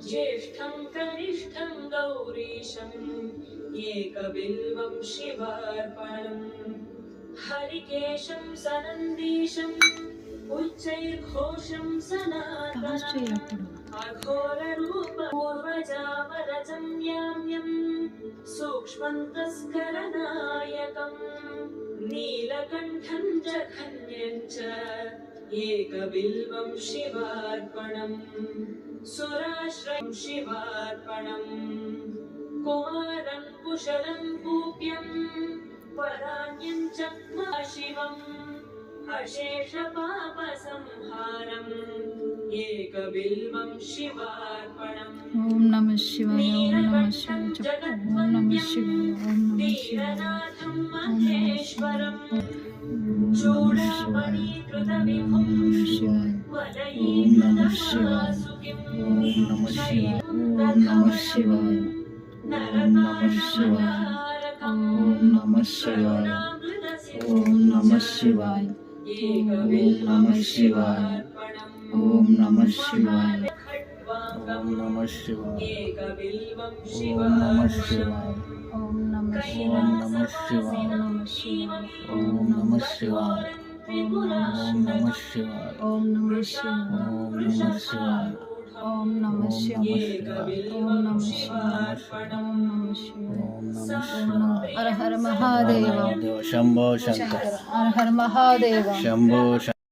ज्येष्ठं कनिष्ठं गौरीशं एकबिल्वं शिवार्पणम् हरिकेशं सनन्दीशम् उच्चैर्घोषं सनातनम् अघोररूपपूर्वजामरजं याम्यं सूक्ष्मं तस्करनायकम् नीलकण्ठं जघन्यं च एकबिल्वं शिवार्पणम् सुराश्रयं शिवार्पणम् कुमारं कुशलं कूप्यं वरान्यं च शिवम् अशेषपापसंहारम् एकबिल्वं शिवार्पणम् ॐ नमः शिवाय ॐ नमः शिवाय ॐ नमः शिवाय ॐ नमः शिवाय वीरनाथं महेश्वरम् चूडामणीकृतविभुं वलयीकृतवासुकिं शिवाय नरकाशमतारकं नमः शिवाय ॐ नमः शिवाय नमः शिवाय ॐ नमः शिवाय खड्वाङ्गं नमः शिवाय एकबिल्वं ॐ नमः शिवाय ॐ नमः शिवाय ॐ नमः शिवाय ॐ नमः शिवाय ॐ नमः शिवाय ॐ नमः शिवाय ॐ नमः शिवाय ॐ नमः शिवाय हर हर महादेव शंभो शंकर हर हर महादेव शंभो